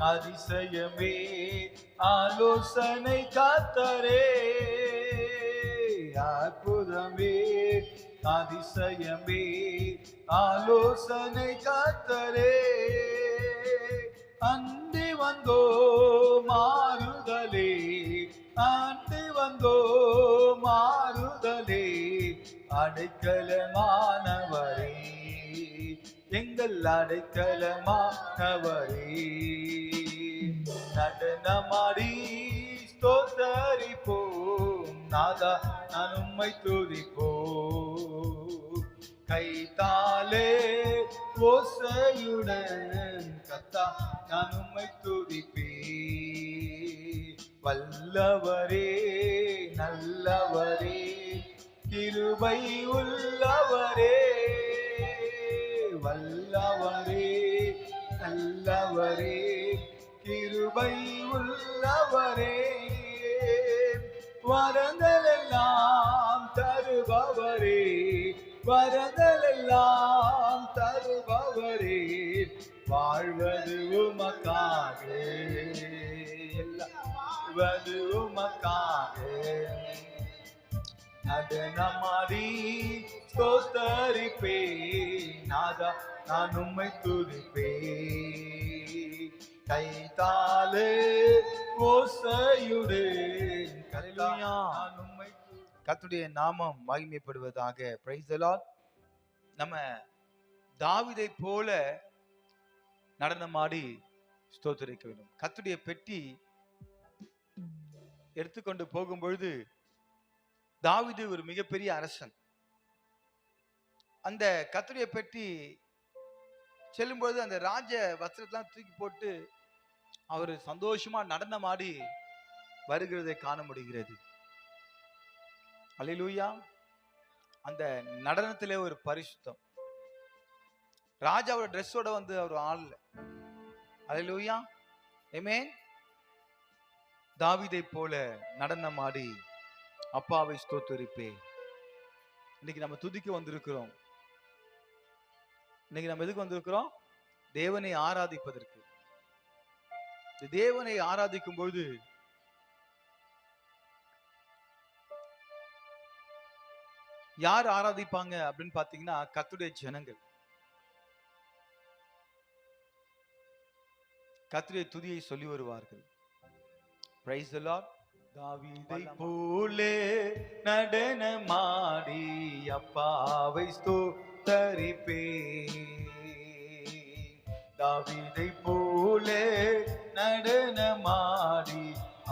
அதிசயமே ஆலோசனை கர்த்தரே, அற்புதமே அதிசயமே ஆலோசனை கர்த்தரே. அண்டி வந்தோ மாறுதலே, அண்டி வந்தோ மாறுதலே, அடைக்கலமானவரே, எங்கள் அடைக்கலமானவரே. நடனமாடி ஸ்தோத்தரிப்போம் நாதா, நான் உம்மை துதிப்போம். கைத்தாலே ஓசையுடன் கத்தா, நான் உம்மை துதிப்பேன். வல்லவரே நல்லவரே, கிருபை உள்ளவரே, வல்லவரே நல்லவரே, கிருபை உள்ளவரே. வரங்கள் எல்லாம் தருபவரே, வரங்கள் எல்லாம் தருபவரே, வாழ்வது உமக்காக, வாழ்வது உமக்காக. நடனமாடி ஸ்தோத்தரிப்பே நாதா, நான் உம்மை துதிப்பேன். கைத்தாலே ஓசையுடன் கர்த்தருடைய நாமம் மகிமைப்படுவதாக. Praise the Lord. நம்ம தாவீதை போல நடனமாடி ஸ்தோத்திரிக்க வேண்டும். கர்த்தருடைய பெட்டி எடுத்துக்கொண்டு போகும் பொழுது தாவீது ஒரு மிகப்பெரிய அரசன். அந்த கர்த்தருடைய பெட்டி செல்லும்பொழுது அந்த ராஜ வஸ்திரத்தெல்லாம் தூக்கி போட்டு அவர் சந்தோஷமா நடனமாடி வருகிறதை காண முடிகிறது. அல்லேலூயா. அந்த நடனத்திலே ஒரு பரிசுத்தம். ராஜாவோட ட்ரெஸ்ஸோட வந்து அவர் ஆளல. அல்லேலூயா. ஆமென். தாவீதை போல நடனமாடி அப்பாவை ஸ்தோத்திரிப்பே. இன்னைக்கு நம்ம துதிக்க வந்திருக்கிறோம். இன்னைக்கு நம்ம எதுக்கு வந்திருக்கிறோம்? தேவனை ஆராதிப்பதற்கு. தேவனை ஆராதிக்கும் பொழுது யார் ஆராதிப்பாங்க அப்படின்னு பாத்தீங்கன்னா கர்த்தருடைய ஜனங்கள். கர்த்தருடைய துதியை சொல்லி வருவார்கள். Praise the Lord. தாவீதை போலே நடனமாடி அப்பாவை ஸ்தோத்தரிப்பே. தாவீதை போலே நடனமாடி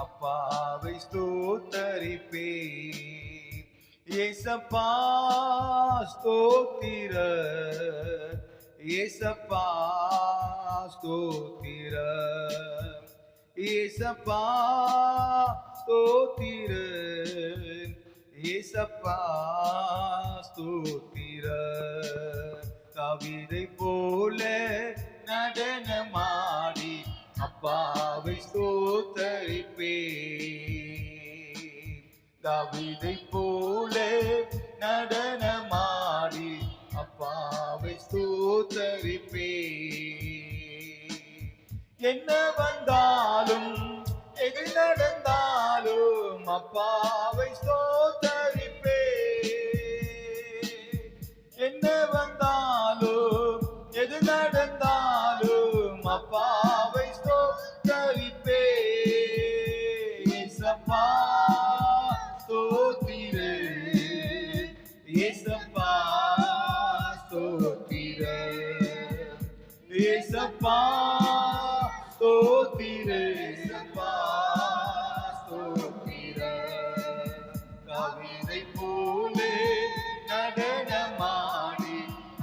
அப்பாவை ஸ்தோத்தரிப்பே. ஏசப்பா ஸ்தோத்திர, ஏசப்பா ஸ்தோத்திர, ஏசப்பா ஸ்தோத்திர, ஏசப்பா ஸ்தோத்திர. தாவீதை போல நடனமாடி அப்பாவை ஸ்தோத்தரிப்பே. தாவீதை போல நடனமாடி அப்பாவை ஸ்தோத்தரிப்பே. என்ன வந்தாலும் எது நடந்தாலும் அப்பாவை ஸ்தோத்தரிப்பே. என்ன வந்தாலும் எது நடந்தாலும் அப்பாவை ஸ்தோத்தரிப்பே. ஏசப்பா ஸ்தோத்திர, ஏசப்பா ஸ்தோத்திர, ஏசப்பா ஸ்தோத்திர, ஏசப்பா ஸ்தோத்திர. தாவீதை போலே நடனமாடி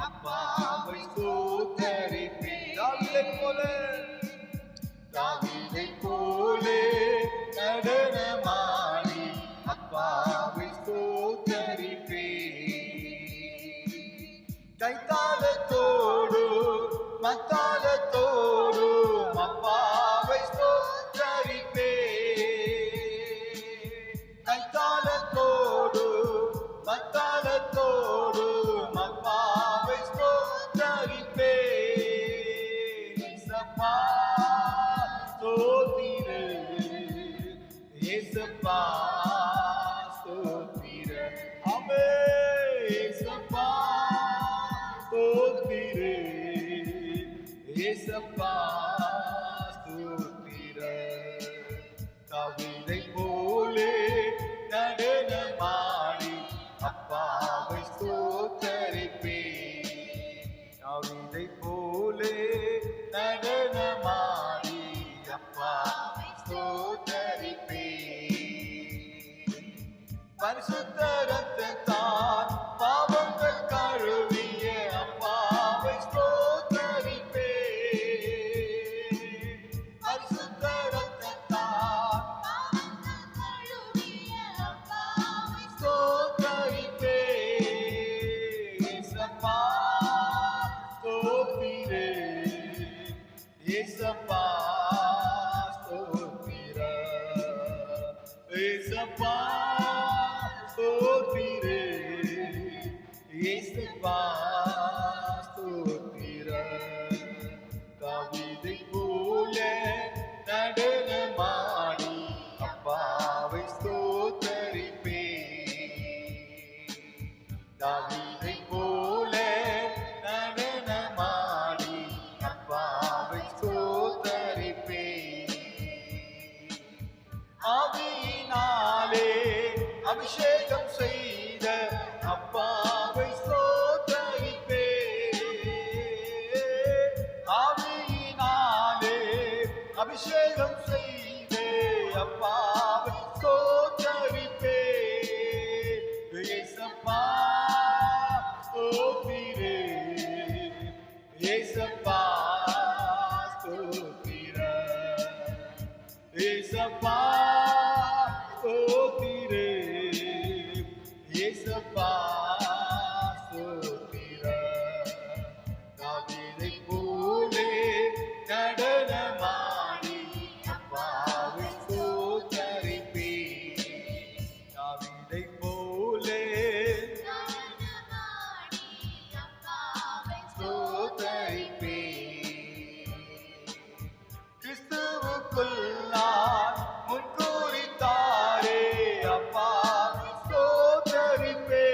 அப்பாவை ஸ்தோத்தரிப்பே. தாவீதை போலே, தாவீதை போலே நடனமாடி ஸ்தோத்திர. கவிதை போலே நடனமாடி அப்பாவை ஸ்தோத்தரிப்பே. கவிதை போலே நடனமாடி அப்பாவை ஸ்தோத்தரிப்பே. பரிசுத்த ரத்தத்தால் பாவங்கள் கழுவிய அப்பாவை ஸ்தோத்தரிப்பே. பரிசுத்த ரத்தத்தால் பாவங்கள் கழுவிய அப்பாவை ஸ்தோத்தரிப்பே. இயேசப்பா ஸ்தோத்திரே, இயேசப்பா ஸ்தோத்திர. இயேசப்பா ஸ்தோத்திரே, இயேசுப்பா ஸ்தோத்திர. கவிதை போல நடனமாடி அப்பாவை ஸ்தோத்தரிப்பே. கவிதை போல நடனமாடி அப்பாவை ஸ்தோத்தரிப்பே. ஆவியினாலே அபிஷேகம் செய்த அப்பாவை ஸ்தோத்தரிப்பே. ஆவியினாலே அபிஷேகம் செய்த அப்பாவை ஸ்தோத்தரிப்பே. இயேசப்பா ஸ்தோத்திரே, இயேசப்பா ஸ்தோத்திர. இயேசப்பா ஸ்தோத்திரே, இயேசப்பா ஸ்தோத்திர. கவிதை போலே நடனமாடி அப்பாவை ஸ்தோத்தரிப்பே. கவிதை போலே ஸ்தோத்தரிப்பே. கிறிஸ்துவுக்குள் நான் முன்கூறித்தாரே அப்பா ஸ்தோத்தரிப்பே.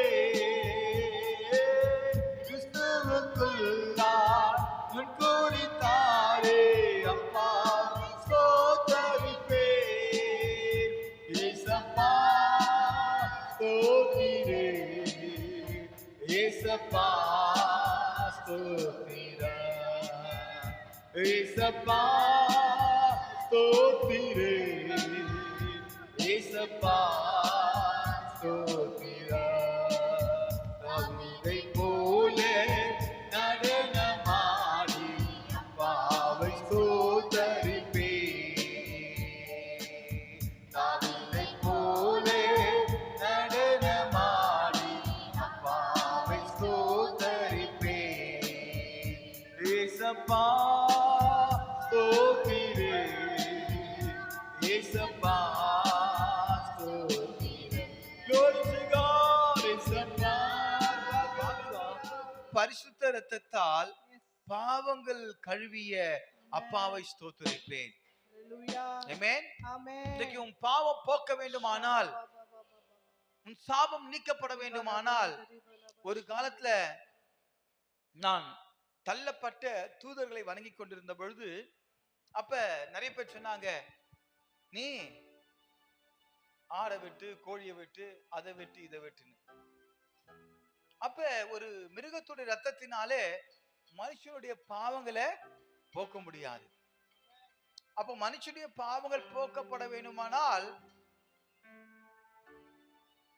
கிறிஸ்துவுக்குள் நான் முன்கூறித்தாரே அப்பா ஸ்தோத்தரிப்பே. இயேசப்பா ஸ்தோத்திரே, இயேசப்பா ஸ்தோத்திர. இயேசப்பா ஸ்தோத்திரே, இயேசப்பா ஸ்தோத்திர. கவிதை போல நடனமாடி அப்பாவை ஸ்தோத்தரிப்பே. கவிதை போல நடனமாடி அப்பாவை ஸ்தோத்தரிப்பே. இயேசப்பா ஸ்தோத்திரே, இயேசப்பா ஸ்தோத்திர. Glory to God, இயேசப்பா. பரிசுத்த இரத்தத்தால் பாவங்கள் கழுவிய அப்பாவை ஸ்தோத்திரிப்பேன். ஆமென். இன்னைக்கு உன் பாவம் போக்க வேண்டுமானால், உன் சாபம் நீக்கப்பட வேண்டுமானால், ஒரு காலத்துல நான் தள்ளப்பட்ட தூதர்களை வணங்கி கொண்டிருந்த பொழுது அப்ப நிறைய பேர் சொன்னாங்க, நீ ஆடை வெட்டு, கோழியை வெட்டு, அதை வெட்டு, இதை வெட்டுன்னு. அப்ப ஒரு மிருகத்துடைய ரத்தத்தினாலே மனுஷனுடைய பாவங்களை போக்க முடியாது. அப்ப மனுஷனுடைய பாவங்கள் போக்கப்பட வேண்டுமானால்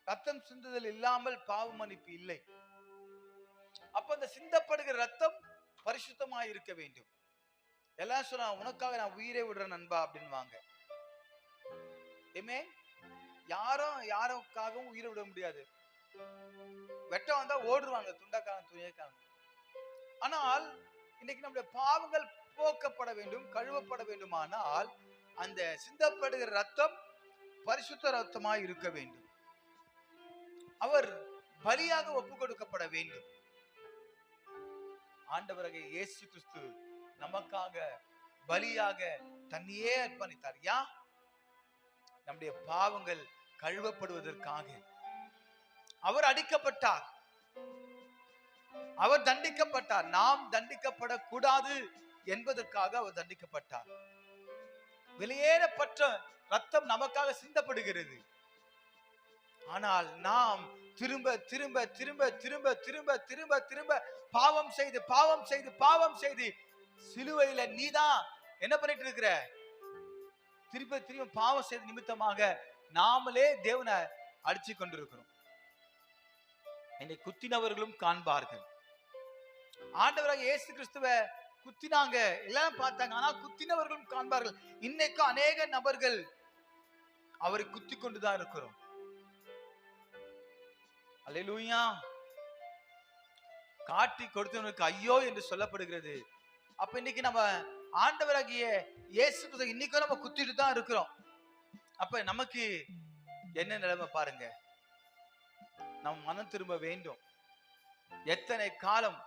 ரத்தம் சிந்துதல் இல்லாமல் பாவ மன்னிப்பு இல்லை. அப்ப அந்த சிந்தப்படுகிற ரத்தம் பரிசுத்தமாய் இருக்க வேண்டும். எல்லாம் சொன்னா, உனக்காக நான் உயிரை விடுறேன் நண்பா அப்படின்வாங்க. யாருக்காகவும் உயிரை விட முடியாது. வெட்டம் வந்தா ஓடுவாங்க, துண்டக்காரன் துணியக்காரன். ஆனால் இன்னைக்கு நம்முடைய பாவங்கள் போக்கப்பட வேண்டும், கழுவப்பட வேண்டுமானால் அந்த சிந்தப்படுகிற ரத்தம் பரிசுத்த ரத்தமாய் இருக்க வேண்டும். அவர் பலியாக ஒப்பு கொடுக்கப்பட வேண்டும். ஆண்டவராகிய இயேசு கிறிஸ்து நமக்காக பலியாக தன்னையே அர்ப்பணித்தார். நம்முடைய பாவங்கள் கழுவப்படுவதற்காக. அவர் அடிக்கப்பட்டார், அவர் தண்டிக்கப்பட்டார். நாம் தண்டிக்கப்படக்கூடாது என்பதற்காக அவர் தண்டிக்கப்பட்டார். வெளியேறப்பட்ட ரத்தம் நமக்காக சிந்தப்படுகிறது. ஆனால் நாம் திரும்ப திரும்ப திரும்ப திரும்ப திரும்ப திரும்ப திரும்ப பாவம் செய்து பாவம் செய்து பாவம் செய்து சிலுவையில நீதான் என்ன பண்ணிட்டு இருக்கிற? திரும்ப திரும்ப பாவம் செய்த நிமித்தமாக நாமளே தேவனை அடிச்சு கொண்டிருக்கிறோம். என்னை குத்தினவர்களும் காண்பார்கள். ஆண்டவராக இயேசு கிறிஸ்துவை குத்தினாங்க, எல்லாரும் பார்த்தாங்க. ஆனா குத்தினவர்களும் காண்பார்கள். இன்னைக்கு அநேக நபர்கள் அவரை குத்தி கொண்டுதான் இருக்கிறோம். அல்லேலூயா. காட்டி கொடுத்தவனுக்கு ஐயோ என்று சொல்லப்படுகிறது. அப்ப இன்னைக்கு நம்ம ஆண்டவராகிய இயேசு கிறிஸ்து இன்னைக்கும் நம்ம குத்திட்டு தான் இருக்கிறோம். அப்ப நமக்கு என்ன நிலைமை பாருங்க. நம்ம மனம் திரும்ப வேண்டும். எத்தனை காலம்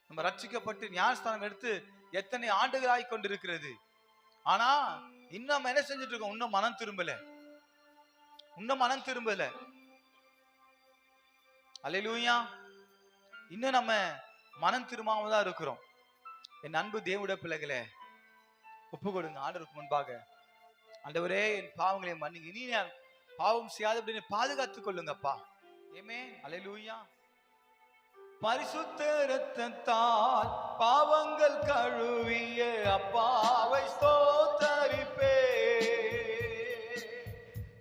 நம்ம ரட்சிக்கப்பட்டு ஞானஸ்தானம் எடுத்து எத்தனை ஆண்டுகளாய் கொண்டிருக்கிறது. ஆனா இன்னும் என்ன செஞ்சுட்டு இருக்கோம்? இன்னும் மனம் திரும்பல. அல்லேலூயா. இன்னும் நம்ம மனம் திரும்பாம தான் இருக்கிறோம். என் அன்பு தேவனுடைய பிள்ளைகளே, ஒப்பு கொடுங்க ஆண்டவருக்கு முன்பாக. ஆண்டவரே, என் பாவங்களை மன்னிங்க. இனி நான் பாவம் செய்யாத அப்படின்னு பாதுகாத்துக் கொள்ளுங்கப்பா. ஆமென். அல்லேலூயா. பரிசுத்த இரத்தத்தால் பாவங்கள் கழுவிய அப்பாவை ஸ்தோத்தரிப்பே.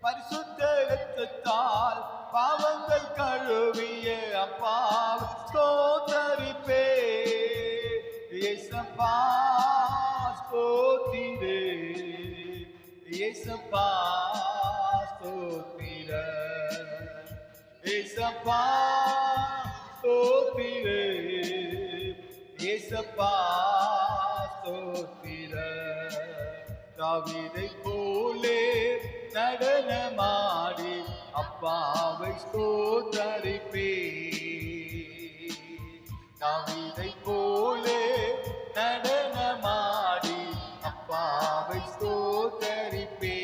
பரிசுத்த இரத்தத்தால் பாவங்கள் கழுவிய அப்பாவை ஸ்தோத்தரிப்பே. இயேசப்பா ஸ்தோத்திரே, இயேசப்பா ஸ்தோத்திரே, இயேசப்பா ஸ்தோத்திரே, இயேசப்பா ஸ்தோத்திரே. தாவீதை போலே நடனமாடி அப்பாவை ஸ்தோத்தரிப்பே. தாவீதை போலே நடனமாடி அப்பாவை ஸ்தோத்தரிப்பே.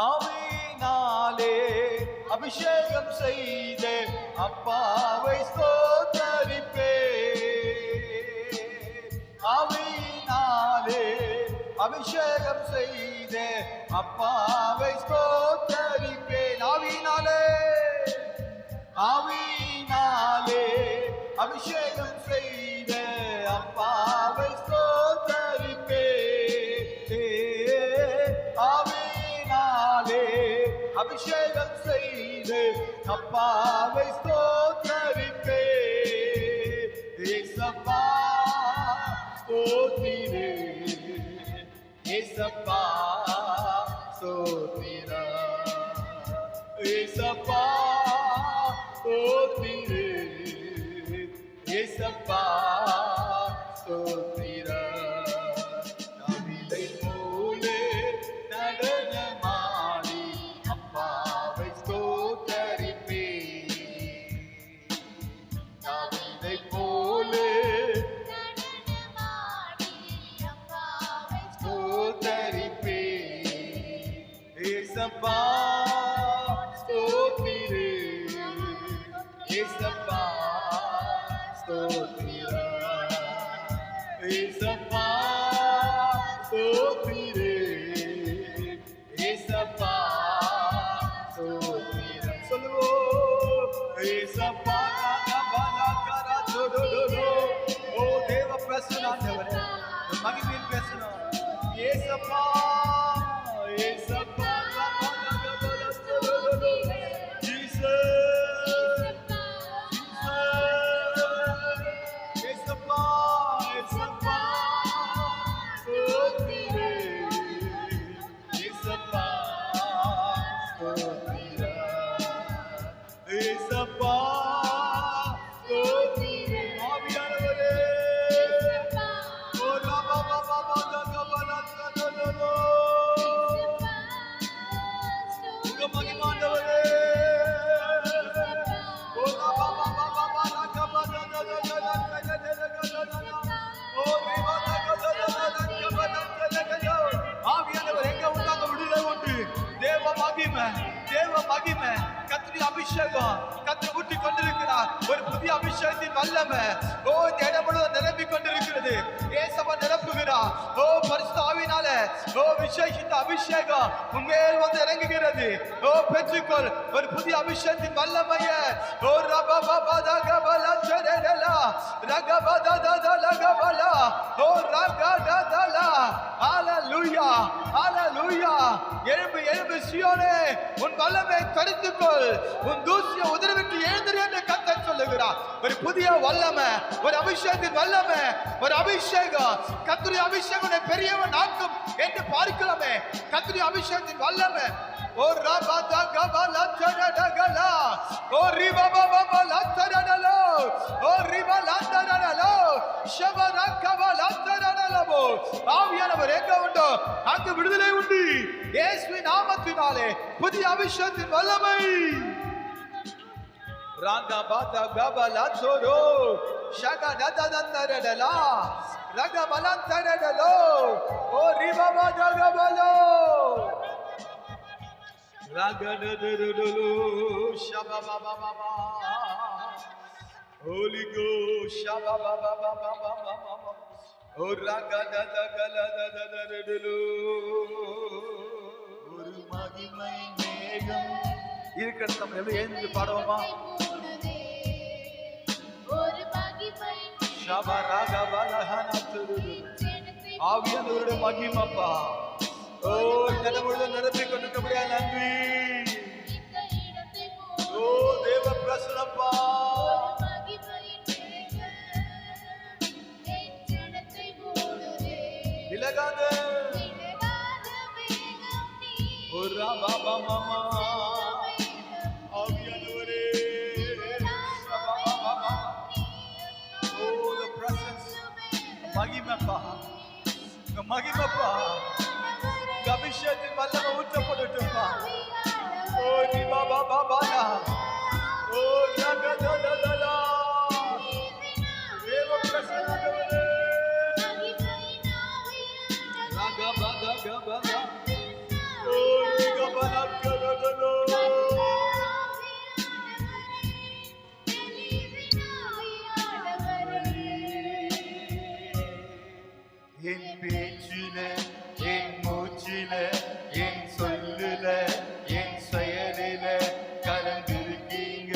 ஆவியினாலே அபிஷேகம் செய்த அப்பாவை ஸ்தோத்தரிப்பே. ஆவியினாலே அபிஷேகம் செய்த அப்பாவை ஸ்தோத்தரிப்பே. ஆவியினாலே அபிஷேகம் செய்த அப்பாவை ஸ்தோத்தரிப்பே. ஆவியினாலே அபிஷேகம் செய்து அப்பாவை ஸ்தோத்தரிப்பே. இயேசப்பா ஸ்தோத்திரே, இயேசப்பா ஸ்தோத்திரே, இயேசப்பா ஸ்தோத்திரே, இயேசப்பா ஸ்தோத்திரே. தாவீதை போலே நடனமாடி அப்பாவை ஸ்தோத்தரிப்பே. தாவீதை போலே ஸ்தோத்தரிப்பே. இயேசப்பா ஸ்தோத்திரே, இயேசப்பா ஸ்தோத்திரே, இயேசப்பா ஸ்தோத்திரே, இயேசப்பா ஸ்தோத்திரே. சொல்லுவோம். இயேசப்பா கபலகர துதுதுது. ஓ தேவ பிரசன்னாண்டவரே, மகிமையின் பிரசன்னம். இயேசப்பா இயேசப்பா கபலகர துதுதுது. ஜீசஸ் அபிஷேகம் கர்த்தர் ஊற்றி கொண்டிருக்கிறார். ஒரு புதிய அபிஷேகத்தின் வல்லமை ஓ இந்த இடம் முழுவதும் நிரம்பிக் கொண்டிருக்கிறது. இயேசுவை நிரப்புகிறார். ஓ ஓ விசேஷித்த அபிஷேகம் உண்மையில் வந்து இறங்குகிறது. ஓ பெற்றுக்கொள் ஒரு புதிய அபிஷேகத்தின் வல்லமைய. ஓ ரபபபதகபல சரடலா ரகபததலகபல ஓ ரகததலா. ஹalleluya ஹalleluya. எழும்பு எழும்பு சீயோனே, உன் வல்லமை தரித்துக்கொள், உன் தூசியை உதறிவிட்டு எழுந்திரு என்று கர்த்தர் சொல்லுகிறார். ஒரு புதிய வல்லமை, ஒரு அபிஷேகத்தின் வல்லமை, ஒரு அபிஷேகம். கர்த்தருடைய அபிஷேகம் பெரியவன் ஆக்கும் என்று பார்க்கலாமே. கர்த்தருடைய அபிஷேகத்தின் வல்லமை. ஓ ரபதா கபல சரடகலா ஓ ரிபபபல சரடலோ ஓ ரிபலந்தரலோ ஷபர கபல சரடலோ. ஆவியானவர் எங்க உண்டோ அங்கு விடுதலை உண்டு. இயேசுவின் நாமத்தினாலே புதிய அபிஷேகத்தின் வல்லமை. ரகபதா கபல சோரோ ஷகததந்தரலா ரகபலந்தரலோ ஓ ரிபபதா கபலோ Ragadadadadalo, shababababa, Holy Ghost, shababababa, oh ragadadagaladadadadalo, ஒரு மகிமை மேகம் இருக்கிறது. நம்ம எல்லாம் எழுந்து பாடுவோமா? ஒரு மகிமை ஷபரகபலஹனதுரு ஆவியானவருடைய மகிமைப்பா. ஓ ஜனம் முழுவதும் நிரப்பிக் கொண்டிருக்கபடியா நன்றி. ஓ தேவ பிரசன்னப்பா. விலகாத ஓ ராபா மாமா ஆவியானவரே. ஓ the presence மகிமைப்பா, மகிமைப்பா. அபிஷேகத்தின் வல்லமை ஊற்றப்படட்டும்பா. ஓ நீ பாபா பாபாயா ஓ ரகததலா தேவ பிரசன்னமே ரகபதகபதா ஓ ரகபதகபதலோ. என் பேச்சில, என் மூச்சில, என் சொல்லுல, என் செயலில கலந்திருக்கீங்க.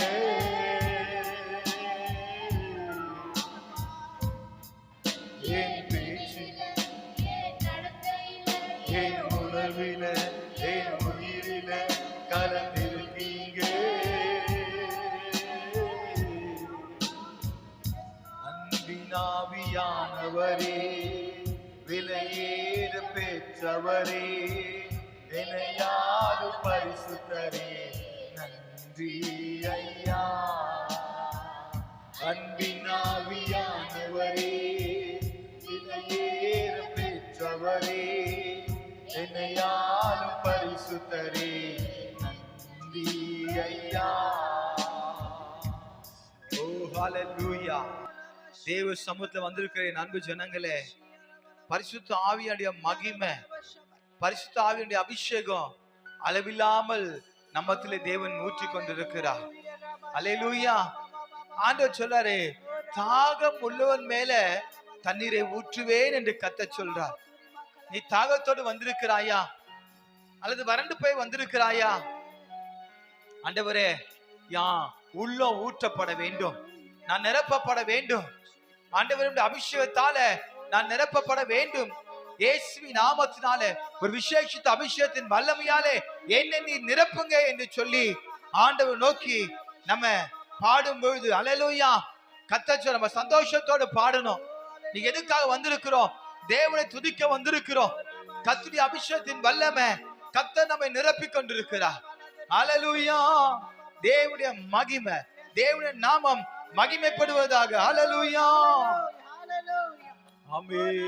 என் பேச்சில, என் உணர்வில, என் உயிரில கலந்திருக்கீங்க. அன்பின் ஆவியானவரே, விலையேற பெற்றவரே, விலையாறு பரிசுத்தரே, நன்றி ஐயா. அன்பின் ஆவியானவரே, விலையேற பெற்றவரே, விலையாறு பரிசுத்தரே, நன்றி ஐயா. ஓ ஹalleluya. தேவ சமூகத்துல வந்திருக்கிற அன்பு ஜனங்களே, பரிசுத்த ஆவியுடைய மகிமை, பரிசுத்த ஆவியுடைய அபிஷேகம் அளவில்லாமல் நம்மத்திலே தேவன் ஊற்றி கொண்டிருக்கிறார். அல்லேலூயா. ஆண்டவர் சொல்றாரு, தாகம் உள்ளவன் மேல தண்ணீரை ஊற்றுவேன் என்று கர்த்தர் சொல்றார். நீ தாகத்தோடு வந்திருக்கிறாயா அல்லது வறண்டு போய் வந்திருக்கிறாயா? ஆண்டவரே, உள்ளம் ஊற்றப்பட வேண்டும், நான் நிரப்பப்பட வேண்டும். ஆண்டவருடைய அபிஷேகத்தால நான் நிரப்பப்பட வேண்டும். இயேசுவின் நாமத்தினாலே ஒரு விசேஷித்த அபிஷேகத்தின் வல்லமையாலே என்னை நீ நிரப்புங்க என்று சொல்லி ஆண்டவர் நோக்கி நம்ம பாடும் பொழுது அல்லேலூயா கர்த்தர் நம்ம சந்தோஷத்தோடு பாடணும். நீ எதுக்காக வந்திருக்கிறோம்? தேவனை துதிக்க வந்திருக்கிறோம். கர்த்தருடைய அபிஷேகத்தின் வல்லமை கர்த்தர் நம்மை நிரப்பிக் கொண்டிருக்கிறார். அல்லேலூயா. தேவனுடைய மகிமை, தேவனுடைய நாமம் மகிமைப்படுவதாக. அல்லேலூயா. ஆமென்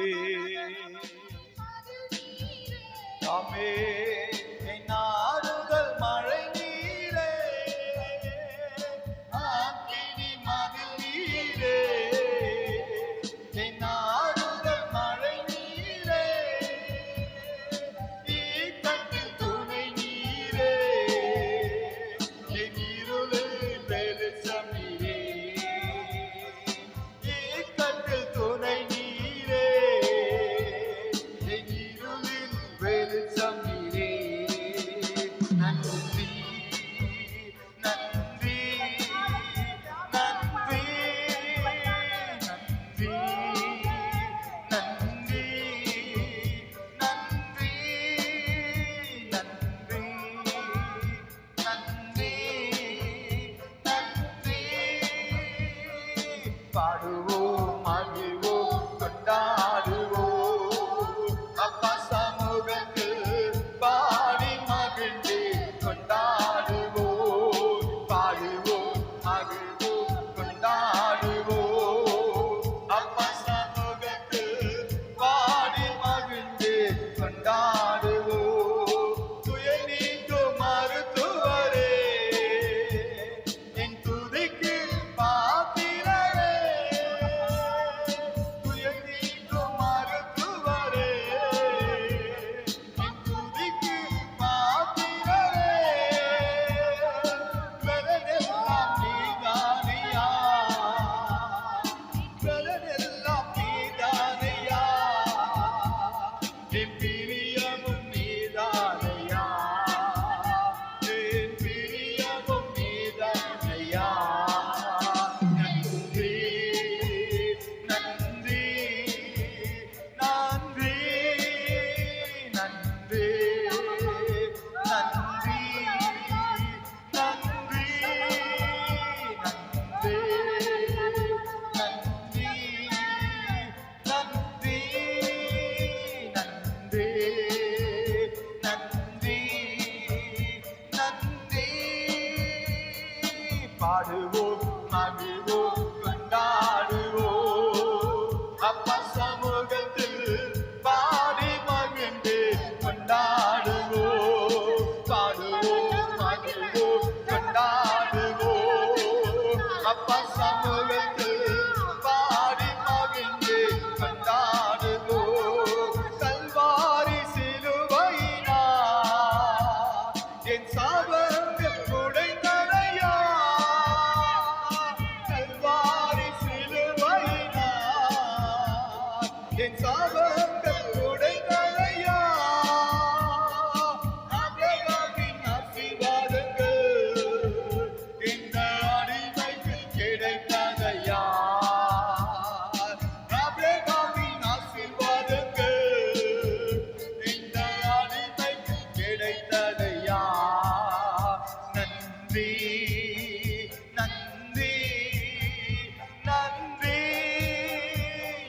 ஆமென். நாடுகள் மழை நீரே, ஆக்கினி மகிழ் நீரே, நாடுகள் மழை நீரே, ஈக்கட்டில் துணை நீரே, இருளில் வெளிச்சம் நீரே, ஈக்கட்டில் துணை நீரே, இருளில் என் பிரியமும் நீதானையா, என் பிரியமும் நீதானையா. நன்றி நன்றி நன்றி நன்றி நன்றி நன்றி பாடுவோம் மகிழ்வோம் கொண்டாடுவோம் அப்பா சமூகத்தில் பாடி மகிழ்ந்து கொண்டாடுவோம். பாடுவோம் மகிழ்வோம் கொண்டாடுவோம் அப்பா சமூகத்தில் பாடி மகிழ்ந்து கொண்டாடுவோம். கல்வாரி சிலுவையினார் என் சாபங்கள் உடைந்ததையா, கல்வாரி சிலுவையினார் என் சாபங்கள் உடைந்ததையா. ஆபிரகாமின் ஆசீர்வாதங்கள் இந்த அடிமைக்கு கிடைத்ததையா, ஆபிரகாமின் ஆசீர்வாதங்கள் இந்த அடிமைக்கு கிடைத்ததையா. நன்றி நன்றி நன்றி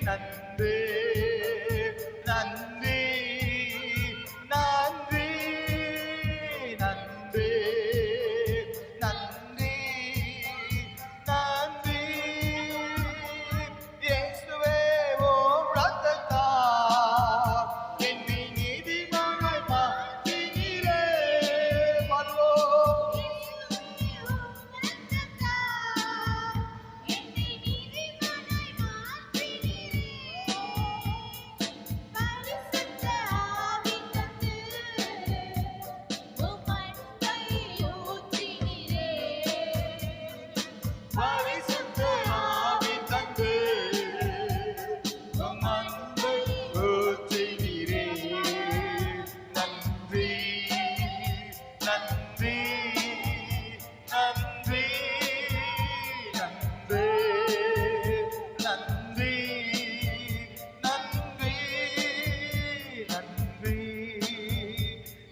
நன்றி நன்றி நன்றி நன்றி நன்றி நன்றி. இயேசுவே உம் இரத்தத்தால் என்னை நீதிமானாய் மாற்றினீரே. பாடுவோம். பரிசுத்த ஆவி தந்து உம் அன்பை ஊற்றினீரே. நன்றி நன்றி நன்றி நன்றி நன்றி நன்றி நன்றி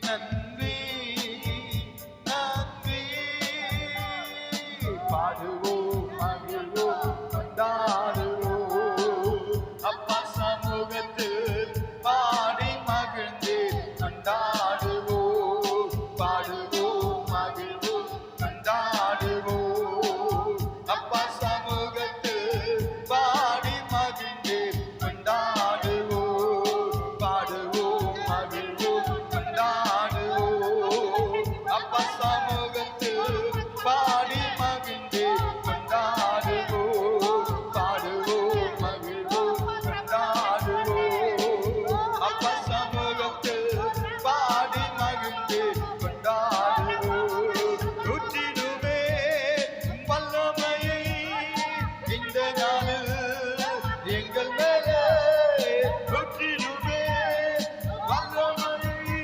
நன்றி நன்றி. பாடுவோம் மகிழ்வோம் கொண்டாடுவோம் அப்பா சமூகத்தில் பாடி மகிழ்ந்து கொண்டாடுவோம். பாடுவோம் மகிழ்வோம் கொண்டாடுவோம் அப்பா சமூகத்தில் பாடி மகிழ்ந்து கொண்டாடுவோம். பாடுவோம் மகிழ்வோம் கொண்டாடுவோம் அப்பா சமூகத்தில் பாடி மகிழ்ந்து கொண்டாடுவோம். பாடுவோம் மகிழ்வோம் கொண்டாடுவோம் அப்பா சமூகத்தில் பாடி மகிழ்ந்து கொண்டாடுவோம். நூற்றிடுமே வல்லமையை இந்த நாளில் எங்கள் மேலே, நூற்றிடுமே வல்லமையை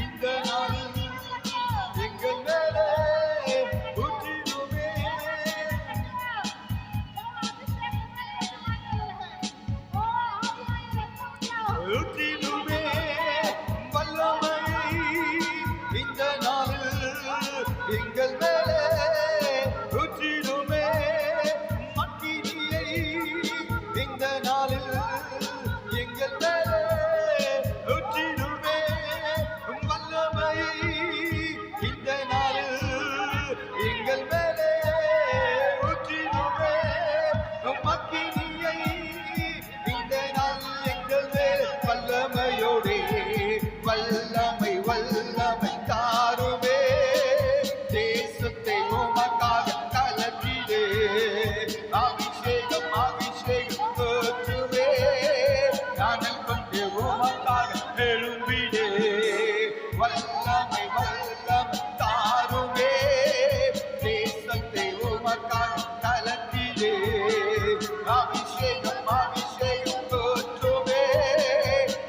இந்த நாளில் எங்கள் மேலே ஊற்றிடுமே. ஊற்றிடுமே வல்லமையை இந்த நாளில் எங்கள் மேலே ஊற்றிடுமே. அக்கினியை இந்த நாளில் எங்கள் மேலே ஊற்றிடுமே. வல்லமையை இந்த நாளில் எங்கள் மேலே ஊற்றிடுமே. அக்கினியை இந்த நாளில் எங்கள் மேல் வல்லமையோடே வல்லமை வல்லமை தாருமே. தேசத்தை உமக்காக கலக்கிடே. அபிஷேகம் அபிஷேகம் தோற்றுவே. நானல் கொண்டு உமக்காக எழும்பிடே. வல்லமை வல்லமை தாருமே. தேசத்தை உமக்காக கலக்கிடே. அபிஷேகம் அபிஷேகம் தோற்றுவே.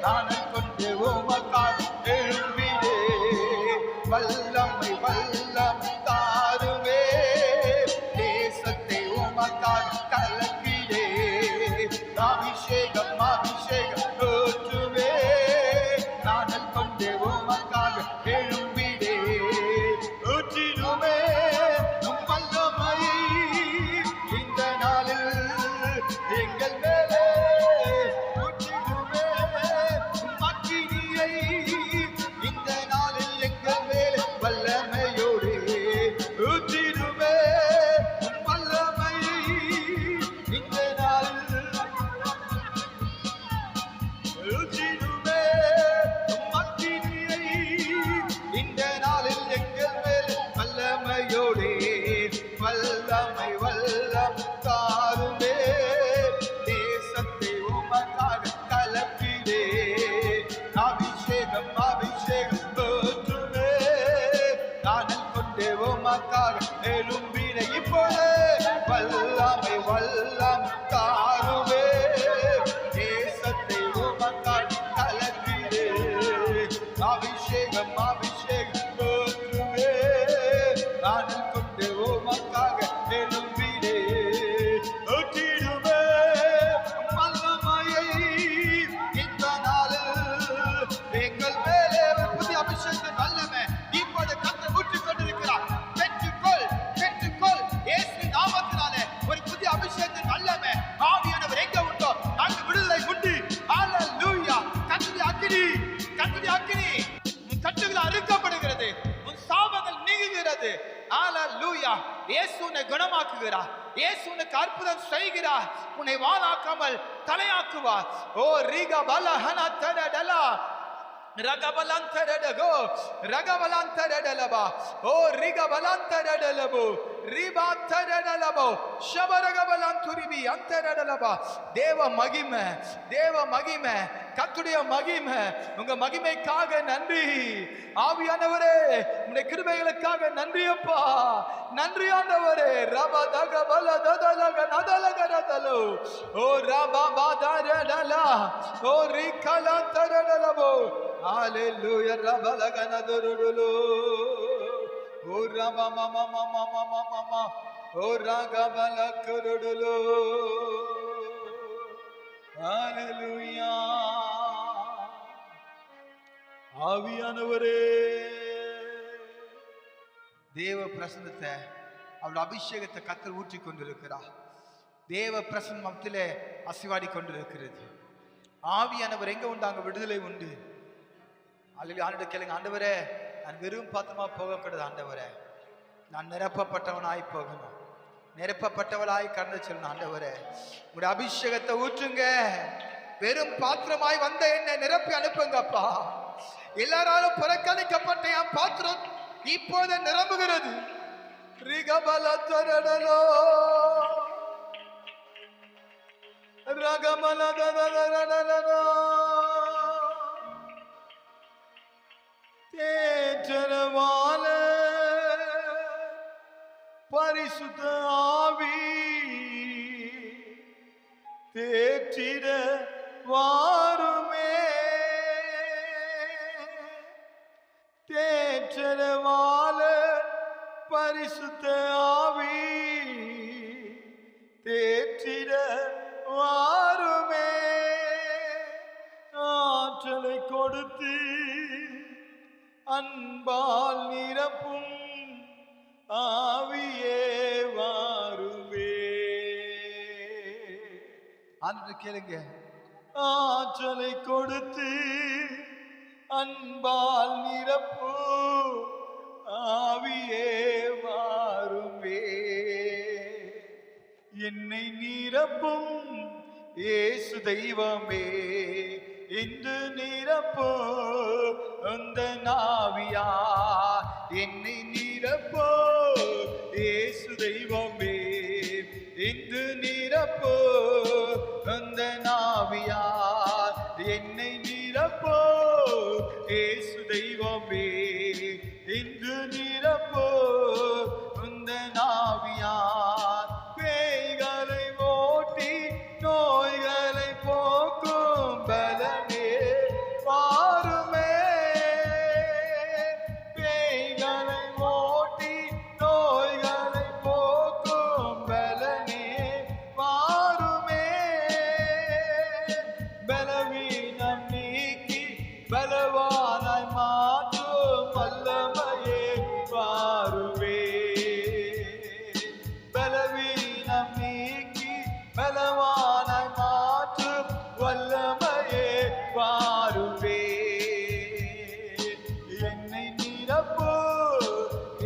நானல் கொண்டு அக்கினி உன் கட்டுகள் அறுக்கப்படுகிறது, உன் சாபங்கள் நீங்குகிறது. ஹalleluya. இயேசு உன்னை குணமாக்குகிறார். இயேசு உனக்கு அற்புதம் செய்கிறார். உன்னை வாளாக்காமல் தலையாக்குவார். ஓ ரிகா பலஹனா தடடலா ரகபலந்தரடகோ ரகபலந்தரடலபா ஓ ரிகபலந்தரடலபோ ரிபாந்தரடலபோ ஷபரகபலந்துரிபி அந்தரடலபா. தேவ மகிமை, தேவ மகிமை, கர்த்தருடைய மகிமை. உங்க மகிமைக்காக நன்றி ஆவியானவரே, உம்முடைய கிருபைகளுக்காக நன்றி அப்பா, நன்றி ஆண்டவரே. ரபா தகபல ததலக நதலகரதலோ ஓ ரபா பாதரடலா ஓ ரிகலந்தரடலபோ. ஹalleluya. ரபலகனதுருலோ ஓ ரபா மம மம மம மம ஓ ரகபலகருலோ. ஹalleluya. ஆவியானவரே, தேவ பிரசன்னத்தை, அவருடைய அபிஷேகத்தை கர்த்தர் ஊற்றி கொண்டிருக்கிறார். தேவ பிரசன்னத்திலே அசைவாடி கொண்டிருக்கிறது. ஆவியானவர் எங்க உண்டு அங்க விடுதலை உண்டு. அல்லது ஆண்டவரே கேளுங்க, ஆண்டவரே நான் வெறும் பாத்திரமா போகக்கூடாது, ஆண்டவரே நான் நிரப்பப்பட்டவனாய் போகணும், நிரப்பப்பட்டவளாய் கடந்து செல்லணும். ஆண்டவரே உங்களுடைய அபிஷேகத்தை ஊற்றுங்க. வெறும் பாத்திரமாய் வந்த என்னை நிரப்பி அனுப்புங்கப்பா. எல்லாராலும் புறக்கணிக்கப்பட்ட என் பாத்திரம் இப்போது நிரம்புகிறது. ரிகபலதரடலோ ரகமலதரடலோ தேற்றரவால பரிசுத்த ஆவி தேற்றிட வாருமே. தேற்றரவால பரிசுத்த ஆவி தேற்றிட வாருமே. ஆற்றலை கொடுத்து அன்பால் நிரப்பும் ஆவியே வாருமே. ஆண்டு கேளுங்க, ஆற்றலை கொடுத்து அன்பால் நிரப்பு ஆவியே வாருமே. என்னை நிரப்பும் இயேசு தெய்வமே, இன்று நிரப்போ அந்த நாவியா. என்னை நிரப்போ இயேசு தெய்வமே, இன்று நிரப்போ அந்த நாவியா. என்னை நிரப்போ இயேசு தெய்வமே, இன்று நிரப்போ அந்த நாவியா. பேய்களை ஓட்டி நோய்களை போக்கும் பலமே வாருமே. பேய்களை ஓட்டி நோய்களை போக்கும் பலமே வாருமே. பலவீனம் நீக்கி பலவானாய் மாற்றும் வல்லமையே வாருமே. பலவீனம் நீக்கி பலவானாய் மாற்றும் வல்லமையே வாருமே. என்னை நிரப்போ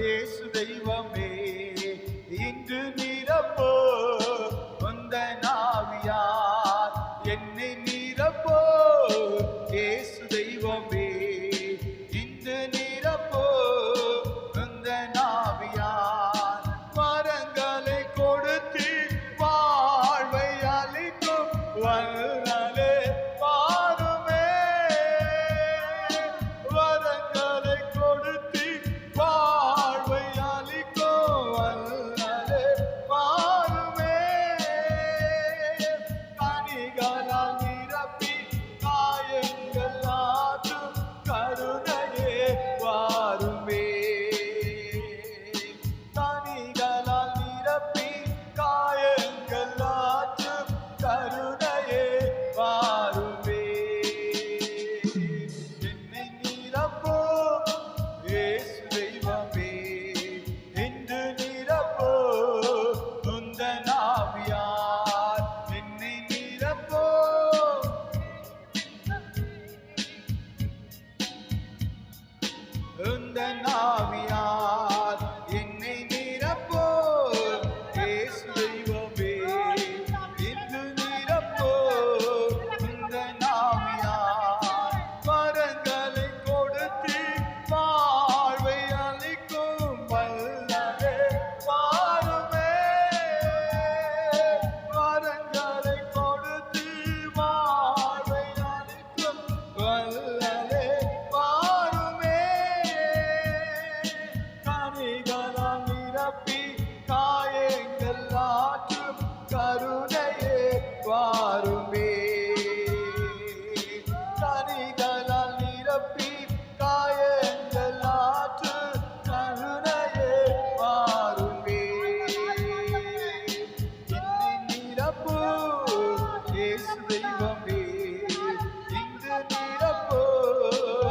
இயேசு தெய்வமே, இன்று நிரப்போ உந்த நாவியார். என்னை நிரப்போ இயேசு தெய்வமே, இன்று நிரப்போ உந்த நாவியார். வரங்களை கொடுத்து வாழ்வை அளிக்கும் வல்லலே வாருமே. உந்தன் ஆவியால் என்னை நிரப்போ இயேசு தெய்வமே இன்று நிரப்போ உந்தன் ஆவியால் வரங்களை கொடுத்து வாழ்வை அளிக்கும் வல்லலே வாருமே வரங்களை கொடுத்து வாழ்வை அளிக்கும் வல்லலே வாருமே கனிகளால் நிரப்பி காயங்கள் ஆற்றும் கருணையே வாருமே கனிகளால் நிரப்பி காயங்கள் ஆற்று கருணையே வாருமே என்னை நிரப்பு இயேசு தெய்வமே இங்கு நிரப்பு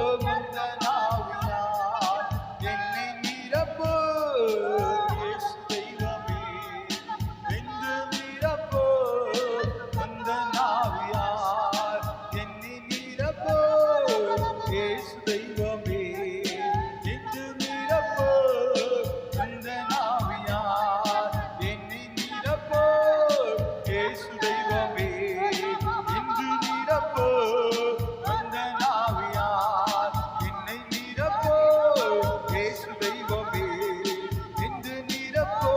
உந்தன் ஆவியால் என்னை நிரப்பு இயேசு தெய்வமே இங்கு நிரப்பு உந்தன் ஆவியால் என்னை நிரப்பு இயேசு தெய்வமே இங்கு நிரப்பு உந்தன் ஆவியால் என்னை நிரப்பு இயேசு தெய்வமே இன்று நிரப்பு உந்தன் ஆவியால் என்னை நிரப்பு இயேசு தெய்வமே இன்று நிரப்பு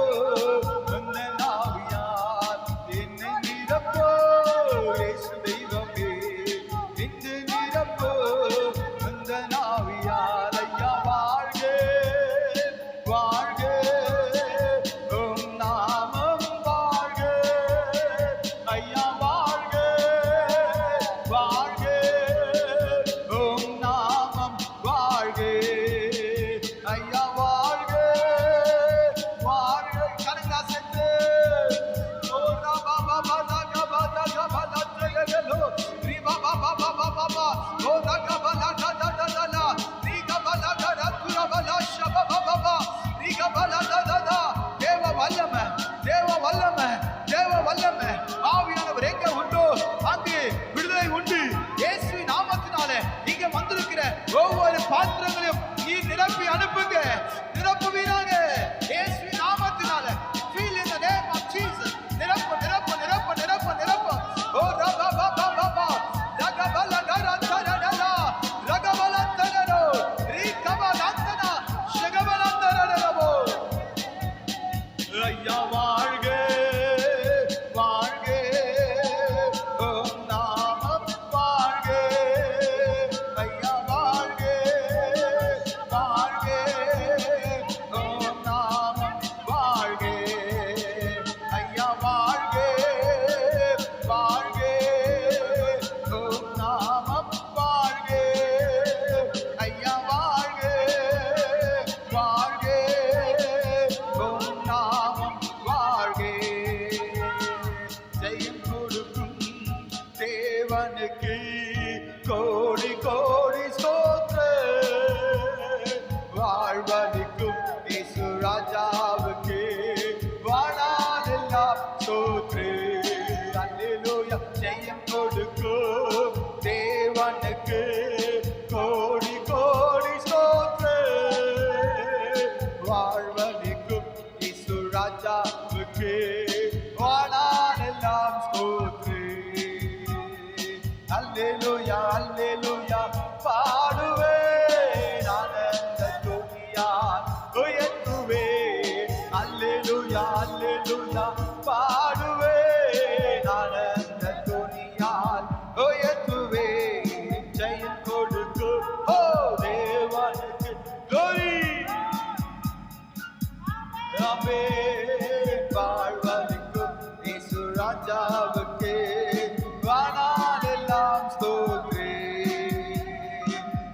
உந்தன் ஆவியால் என்னை நிரப்பு இயேசு தெய்வமே இன்று நிரப்பு உந்தன் ஆவியால் ஐயா வாழ்க வாழ்க உம் நாமம் வாழ்க ஐயா வாழ்க வாழ்க உம் நாமம் வாழ்க ஐயா வாழ்க வாழ்க கரங்களா சேர்த்து ஓ ரபா பாபா லகா பாதா கபா லத்ரேலோ ரி பாபா பாபா பாபா ஓ ரகா பாலா டா டா டா டா ரி கபா லா டா டா துரா பாலா ஷபா பாபா ரி கபா லா டா டா டா தேவ வல்லமை தேவ வல்லமை தேவ வல்லமை ஆவியானவர் எங்க உண்டோ அங்கே விடுதலை உண்டு இயேசுவின் நாமத்தினாலே இங்க வந்திருக்கிற ஒவ்வொரு பாத்திரங்களையும் நீ நிரப்பி அனுப்புங்க நிரப்புவீராக இயேசுவின் நாமத்தினாலே feel in the name of Jesus நிரப்பு நிரப்பு நிரப்பு நிரப்பு நிரப்பு ஓ ரபா பாபா பாபா ரகபல கரந்தரடா ரகபல தரடோ ரி கபலந்தனா ஷகபலந்தரடபோ ஐயா வாழ்க வாழ்க உம் நாமம் வாழ்க ஐயா வாழ்க வாழ்க உம் நாமம் வாழ்க ஐயா வாழ்க வாழ்க உம் நாமம் வாழ்க ஐயா வாழ்க வாழ்க உம் நாமம் வாழ்க ஜெயம் கொடுக்கும் தேவனுக்கு கோடி கோடி ஸ்தோத்திரம் வாழ்வளிக்கும் இயேசு ராஜாவுக்கு வாழாலெல்லாம் ஸ்தோத்திரம் அல்லேலூயா ஜெயம் கொடுக்கும் தேவனுக்கு கோடி கோடி ஸ்தோத்திரம் வாழ்வளிக்கும் இயேசு ராஜாவுக்கு வாழாலெல்லாம் ஸ்தோத்திரம் அல்லேலூயா அல்லேலூயா பாடுவேன் ஆனந்த துதியால் உயர்த்துவேன் அல்லேலூயா அல்லேலூயா பாடுவேன் ஆனந்த துதியால் உயர்த்துவேன் ஜெயம் கொடுக்கும் ஓ தேவனுக்கு glory ஆமென் வாழ்வளிக்கும் இயேசு ராஜாவுக்கு வானாலெல்லாம் ஸ்தோத்திரம்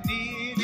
நீர்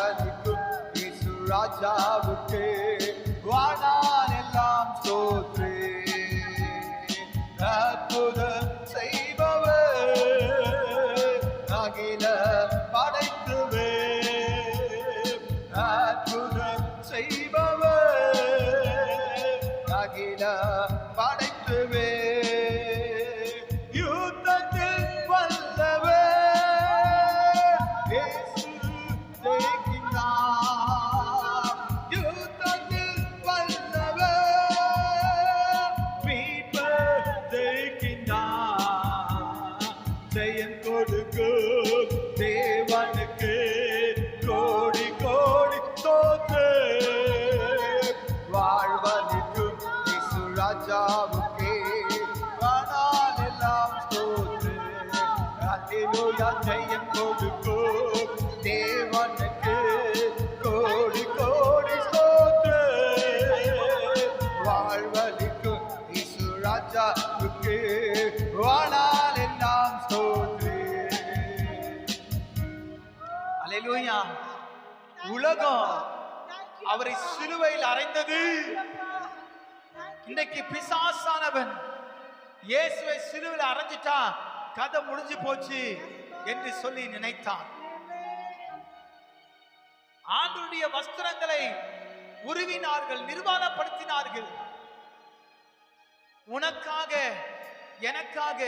வாழ்வளிக்கும் இயேசு ராஜாவுக்கு வானான் எல்லாம் ஸ்தோத்ரே. அற்புதம் செய்பவர் அகில படைத்துவே, அற்புதம் செய்பவர் அகில படைத்துவே, யுத்தத்தில் வல்லவர் இயேசு ஜெயிக்கின்றார். யுத்தத்தில் வல்லவர் மீட்பர் ஜெயிக்கின்றார். ஜெயம் கொடுக்கும் தேவனுக்கு கோடி கோடி ஸ்தோத்திரம். வாழ்வளிக்கும் இயேசு ராஜாவுக்கே வானான் எல்லாம் ஸ்தோத்திரம். அல்லேலூயா. ஜெயம் கொடுக்கும் தேவனுக்கு கோடி கோடி ஸ்தோத்திரம். வாழ்வளிக்கும் இயேசு ராஜாவுக்கு வானான் எல்லாம் ஸ்தோத்திரம். அல்லேலூயா. உலகம் அவரை சிலுவையில் அறைந்தது. இன்னைக்கு பிசாசானவன் இயேசுவை சிலுவையில் அறைஞ்சிட்டா கதை முடிஞ்சு போச்சு என்று சொல்லி நினைத்தான். ஆண்டவருடைய வஸ்திரங்களை உருவினார்கள், நிர்வாணப்படுத்தினார்கள். உனக்காக எனக்காக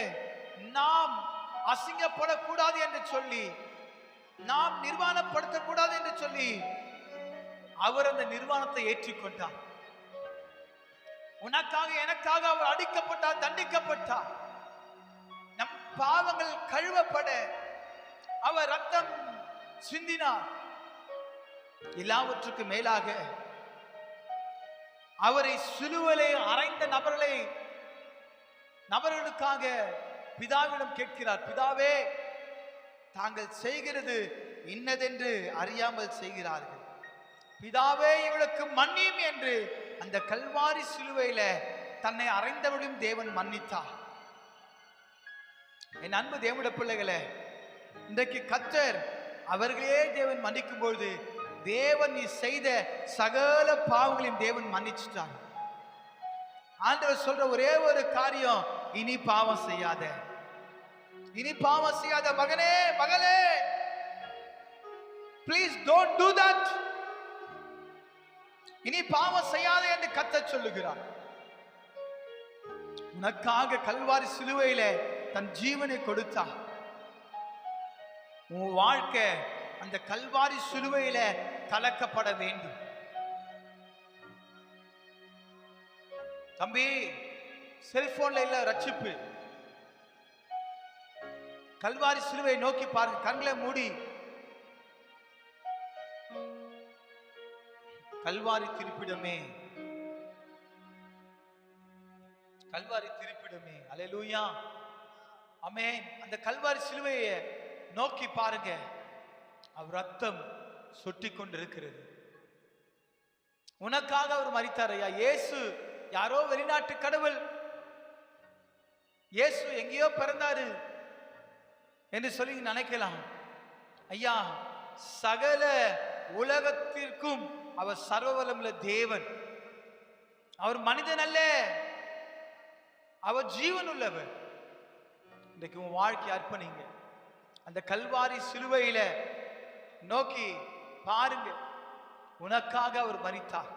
நாம் அசிங்கப்படக்கூடாது என்று சொல்லி, நாம் நிர்வாணப்படுத்தக்கூடாது என்று சொல்லி அவர் அந்த நிர்வாணத்தை ஏற்றுக்கொண்டார். உனக்காக எனக்காக அவர் அடிக்கப்பட்டார், தண்டிக்கப்பட்டார். நம் பாவங்கள் கழுவப்பட அவர் ரத்தம் சிந்தினார். எல்லாவற்றுக்கு மேலாக அவரை சிலுவையிலே அறைந்த நபர்களுக்காக பிதாவிடம் கேட்கிறார். பிதாவே, தாங்கள் செய்கிறது இன்னதென்று அறியாமல் செய்கிறார்கள். பிதாவே, இவளுக்கு மன்னியும் என்று அந்த கல்வாரி சிலுவையில தன்னை அறைந்தவளும் தேவன் மன்னித்தார். என் அன்பு தேவனுடைய பிள்ளைகளே, இன்றைக்கு கர்த்தர் அவர்களே தேவன் மன்னிக்கும் பொழுது தேவன் நீ செய்த சகல பாவங்களையும் தேவன் மன்னிச்சுட்டார். ஆண்டவர் சொல்ற ஒரே ஒரு காரியம், இனி பாவம் செய்யாத, இனி பாவம் செய்யாத மகனே மகளே, ப்ளீஸ் டோன்ட் டு தட். இனி பாவம் செய்யாத என்று கர்த்தர் சொல்லுகிறார். உனக்காக கல்வாரி சிலுவையில தன் ஜீவனை கொடுத்தார். உன் வாழ்க்கை அந்த கல்வாரி சிலுவையில கலக்கப்பட வேண்டும். தம்பி, செல்போன்ல இல்ல ரட்சிப்பு. கல்வாரி சிலுவை நோக்கி பாருங்க. கண்களை மூடி கல்வாரி திருப்பிடமே, கல்வாரி திருப்பிடமே. அல்லேலூயா, ஆமென். அந்த கல்வாரி சிலுவையை நோக்கி பாருங்க. அவர் ரத்தம் சொட்டி கொண்டிருக்கிறது. உனக்காக அவர் மரித்தார். ஐயா, இயேசு யாரோ வெளிநாட்டு கடவுள், இயேசு எங்கேயோ பிறந்தாரு என்று சொல்லி நினைக்கலாம். ஐயா, சகல உலகத்திற்கும் அவர் சர்வவல்லமுள்ள தேவன். அவர் மனிதன் அல்ல, அவர் ஜீவன் உள்ளவர். இன்றைக்கு உன் வாழ்க்கை அர்ப்பணிங்க. அந்த கல்வாரி சிலுவையில நோக்கி பாருங்க. உனக்காக அவர் மரித்தார்.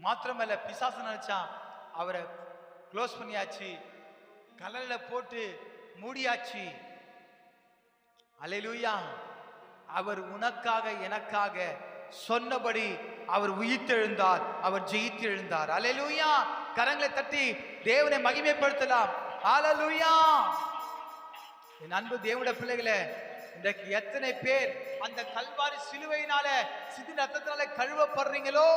மாத்திரமல்ல, பிசாசு நினைச்சான் அவரை க்ளோஸ் பண்ணியாச்சு, கல்லறையில போட்டு மூடியாச்சு. அல்லேலூயா. அவர் உனக்காக எனக்காக சொன்னபடி அவர் உயிர்த்தெழுந்தார், அவர் ஜெயித்து எழுந்தார். அல்லேலூயா. கரங்களை தட்டி தேவனை மகிமைப்படுத்தலாம். அல்லேலூயா. என் அன்பு தேவனுடைய பிள்ளைகளே, இன்றைக்கு எத்தனை பேர் அந்த கல்வாரி சிலுவையினால சிந்தி ரத்தத்தினால கழுவப்படுறீங்களோ?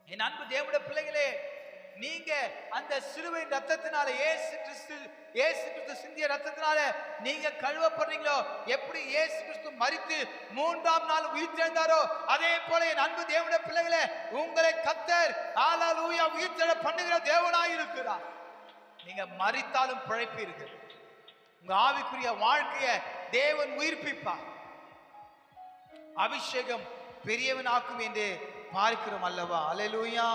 என் அன்பு தேவனுடைய பிள்ளைகளே, நீங்க அந்த சிலுவையின் ரத்தத்தினால, இயேசு கிறிஸ்து சிந்திய ரத்தத்தினால நீங்க கழுவப்படுறீங்களோ? எப்படி இயேசு கிறிஸ்து மரித்து மூன்றாம் நாள் உயிர்த்தெழுந்தாரோ, அதே போல என் அன்பு தேவனுடைய பிள்ளைகளே, உங்களை கர்த்தர் அல்லேலூயா உயிர்த்தெழ பண்ணுகிற தேவனாய் இருக்கிறார். நீங்க மரித்தாலும் பிழைப்பீர்கள். உங்க ஆவிக்குரிய வாழ்க்கையை தேவன் உயிர்ப்பிப்பார். அபிஷேகம் பெரியவனாக்கும் என்று பார்க்கிறோம் அல்லவா? அல்லேலூயா.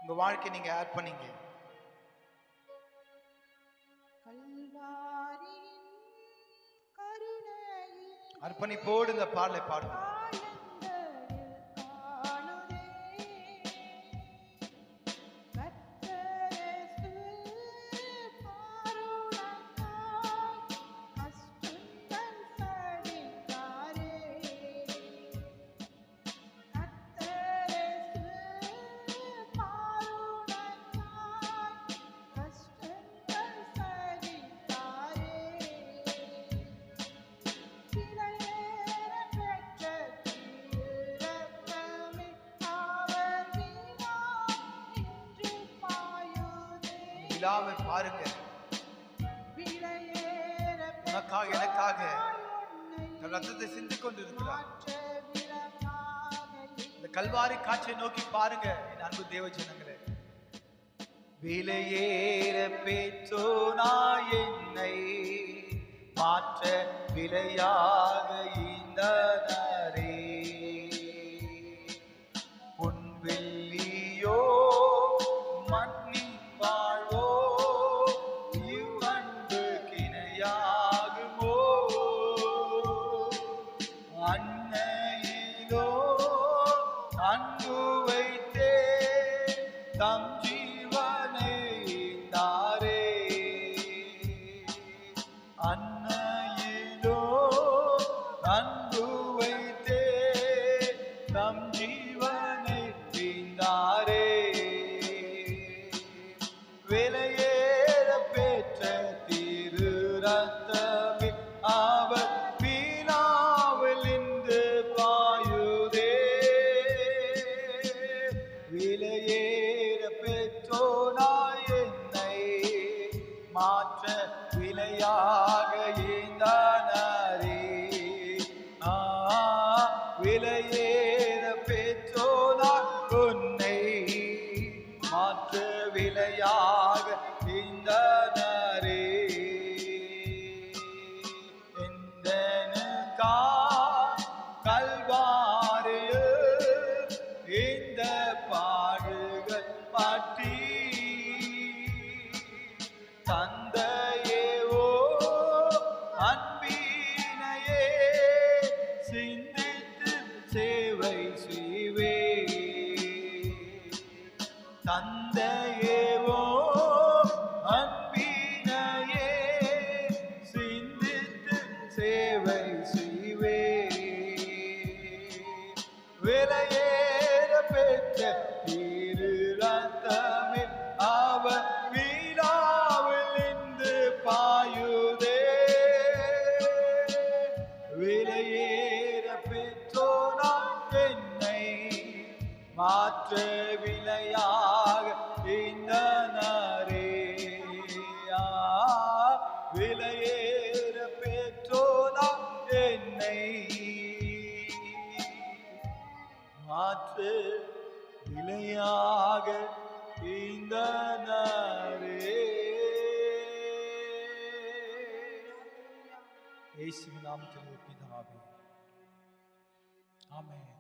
உங்க வாழ்க்கை நீங்க ஆட் பண்ணீங்க. அர்ப்பணிப்போடு இந்த பாடலை பாடுங்க. விழாவை பாருங்க. உனக்காக எனக்காக ரத்தத்தை சிந்தி கொண்டு இருக்கிறார். இந்த கல்வாரி காட்சியை நோக்கி பாருங்க என் அன்பு தேவ ஜனங்களே. விலையேற பெற்றோனா என்னை மாற்ற விலையாக ஈந்தனரே. பொன்வெள்ளியோ மண்ணி வாழ்வோ இவ்வன்பு கிணையாகுமோ. அன்னையிலோ அன்பு வைத்தே தம் ஜீவனை தாரே. அன்னையிலோ அன்பு வைத்தே தம் ஜீவனை தீந்தாரே. விலையேற பெற்ற திரு ரத்தமே அவர் வீணாவிலிருந்து பாயுதே. விலையேற பெற்றோனாய் என்னை மாற்ற விலையாக ஈந்தனரே. விலையேற பெற்றோனாய் உன்னை மாற்ற விலையாக ஈந்தனரே. எந்தனுக்கா கல்வாரியில் இந்த பாடுகள் பாட்டி தந்தையேவோ அன்பினையே சிந்தித்து சேவை செய்வே. தந்தையேவோ அன்பினையே சிந்தித்து சேவை செய்வே. விலையேற பெற்ற திரு ரத்தமே அவர் வீணாவிலிருந்து பாயுதே. விலையேற பெற்றோனா என்னை மாற்ற விலையாக ஈந்தனரே. விலையேற பெற்றோனா என்னை மாற்ற விலையாக ஈந்தனரே. இயேசுவின் நாமத்தில் பிதாவே, ஆமென்.